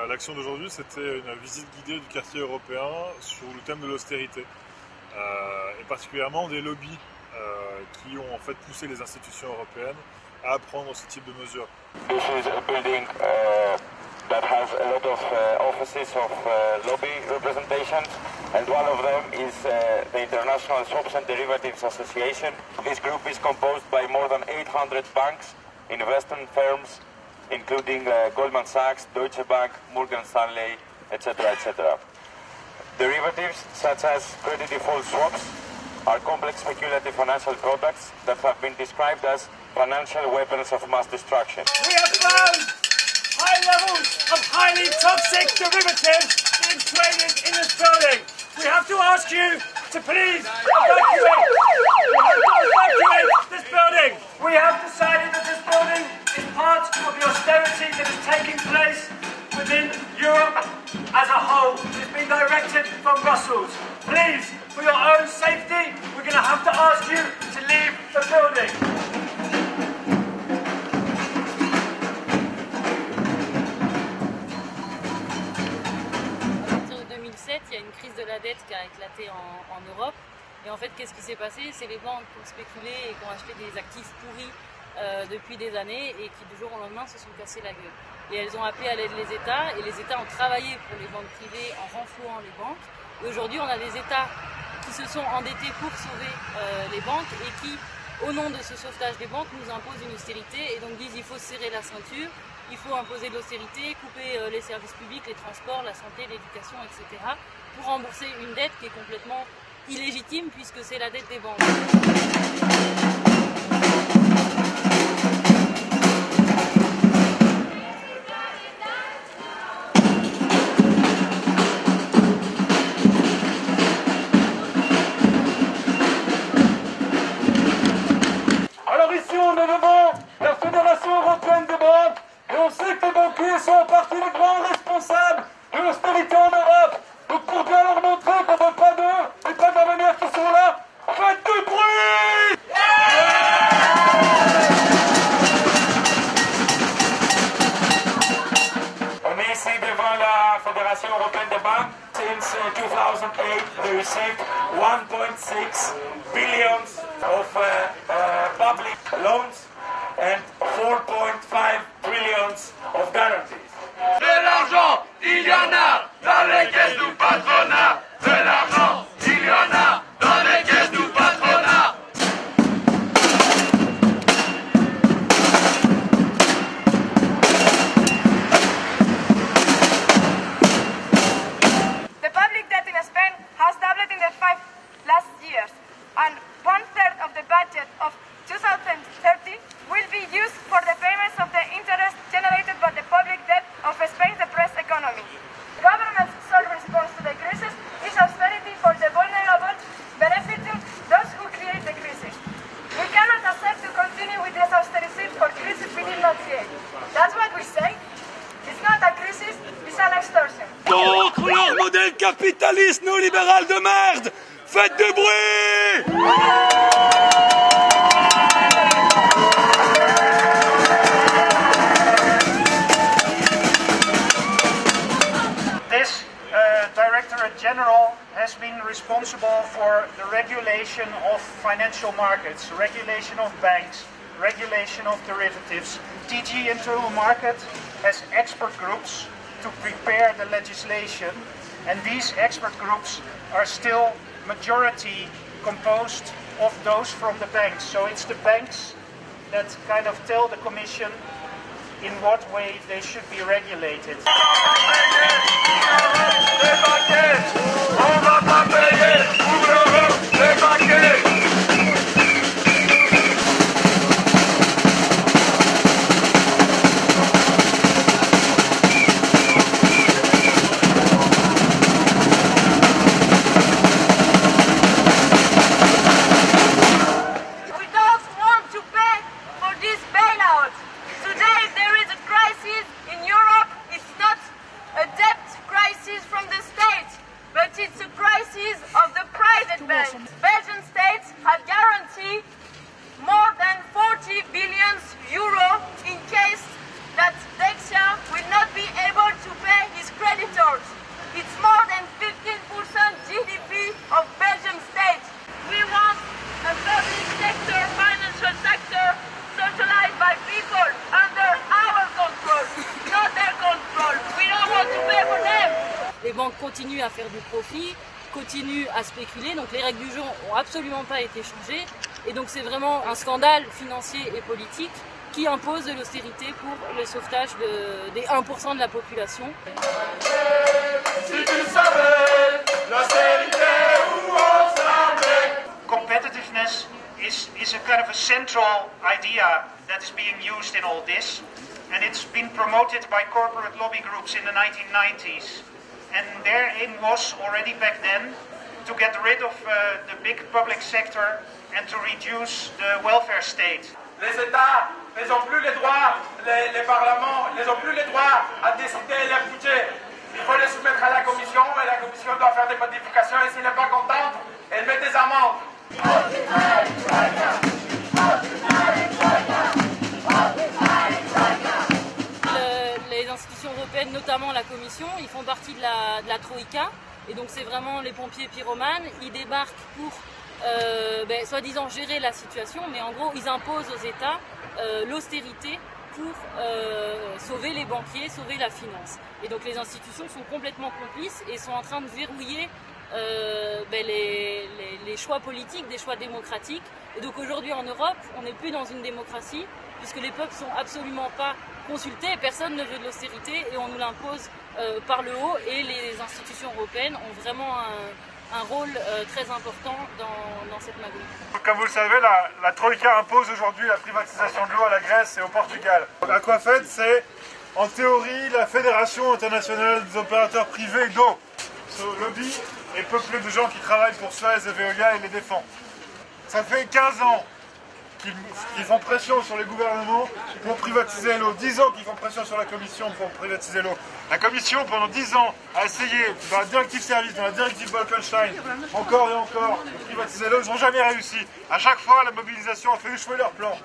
L'action d'aujourd'hui, c'était une visite guidée du quartier européen sur le thème de l'austérité, et particulièrement des lobbies qui ont en fait poussé les institutions européennes à prendre ce type de mesures. This is a building that has a lot of offices of lobby representation, and one of them is the International Swaps and Derivatives Association. This group is composed by more than 800 banks, investment firms, including Goldman Sachs, Deutsche Bank, Morgan Stanley, etc., etc. Derivatives, such as credit default swaps, are complex speculative financial products that have been described as financial weapons of mass destruction. We have found high levels of highly toxic derivatives being traded in this building. We have to ask you to please evacuate. We have to evacuate this building. We have decided that this building is part of the austerity that is taking place within Europe as a whole. It's been directed from Brussels. Please, for your own safety, we're going to have to ask you to leave the building. Il y a une crise de la dette qui a éclaté en Europe. Et en fait, qu'est-ce qui s'est passé? C'est les banques qui ont spéculé et qui ont acheté des actifs pourris depuis des années et qui, du jour au lendemain, se sont cassés la gueule. Et elles ont appelé à l'aide les États, et les États ont travaillé pour les banques privées en renflouant les banques. Et aujourd'hui, on a des États qui se sont endettés pour sauver les banques et qui, au nom de ce sauvetage des banques, nous imposent une austérité et donc disent qu'il faut serrer la ceinture. Il faut imposer de l'austérité, couper les services publics, les transports, la santé, l'éducation, etc. pour rembourser une dette qui est complètement illégitime puisque c'est la dette des banques. Alors ici, on est devant la Fédération européenne des banques. Et on sait que les banquiers sont en partie les grands responsables de l'austérité en Europe. Donc pour bien leur montrer qu'on ne veut pas d'eux et pas de la manière qu'ils sont là, faites du bruit! On est ici devant la Fédération européenne des banques. Since 2008, they received 1.6 billion of public loans and 4.5 trillion of guarantees. De l'argent, il y en a dans les caisses du patronat. De l'argent, il y en a dans les caisses du patronat. The public debt in Spain has doubled in the 5 last years, and 1/3 of the budget of 2030 will be used for the payments of the interest generated by the public debt of Spain's depressed economy. The government's sole response to the crisis is austerity for the vulnerable, benefiting those who create the crisis. We cannot accept to continue with this austerity for crisis we did not create. That's what we say. It's not a crisis, it's an extortion. Contre leur modèle capitaliste néolibéral de merde, faites du bruit! This Directorate General has been responsible for the regulation of financial markets, regulation of banks, regulation of derivatives. DG Internal Market has expert groups to prepare the legislation, and these expert groups are still majority composed of those from the banks. So it's the banks that kind of tell the Commission in what way they should be regulated. We don't want to pay for this bailout. Today there is a crisis in Europe. It's not a debt crisis from the state, but it's a crisis of the private banks. Belgian states les banques continuent à faire du profit, continuent à spéculer, donc les règles du jeu n'ont absolument pas été changées. Et donc c'est vraiment un scandale financier et politique qui impose de l'austérité pour le sauvetage des 1% de la population. Si tu savais l'austérité où on s'en Competitiveness is a kind of a central idea that is being used in all this, and it's been promoted by corporate lobby groups in the 1990s. And their aim was already back then to get rid of the big public sector and to reduce the welfare state. Les États n'ont plus les droits, les parlements n'ont plus les droits à décider leur budget. Il faut les soumettre à la Commission et la Commission doit faire des modifications et s'il n'est pas contente, elle met des amendes. Les institutions européennes, notamment la Commission, ils font partie de la Troïka. Et donc c'est vraiment les pompiers pyromanes. Ils débarquent pour, soi-disant, gérer la situation. Mais en gros, ils imposent aux États l'austérité pour sauver les banquiers, sauver la finance. Et donc les institutions sont complètement complices et sont en train de verrouiller les choix politiques, des choix démocratiques. Et donc aujourd'hui en Europe, on n'est plus dans une démocratie puisque les peuples sont absolument pas consultés, personne ne veut de l'austérité et on nous l'impose par le haut et les institutions européennes ont vraiment un rôle très important dans cette magouille. Comme vous le savez, la Troïka impose aujourd'hui la privatisation de l'eau à la Grèce et au Portugal. Aquafed, c'est en théorie la Fédération internationale des opérateurs privés d'eau. Ce lobby est peuplé de gens qui travaillent pour Suez et Veolia et les défend. Ça fait 15 ans qu'ils font pression sur les gouvernements pour privatiser l'eau. 10 ans qu'ils font pression sur la Commission pour privatiser l'eau. La Commission, pendant 10 ans, a essayé, dans la directive service, dans la directive Bolkenstein, encore et encore, de privatiser l'eau. Ils n'ont jamais réussi. À chaque fois, la mobilisation a fait échouer leur plan.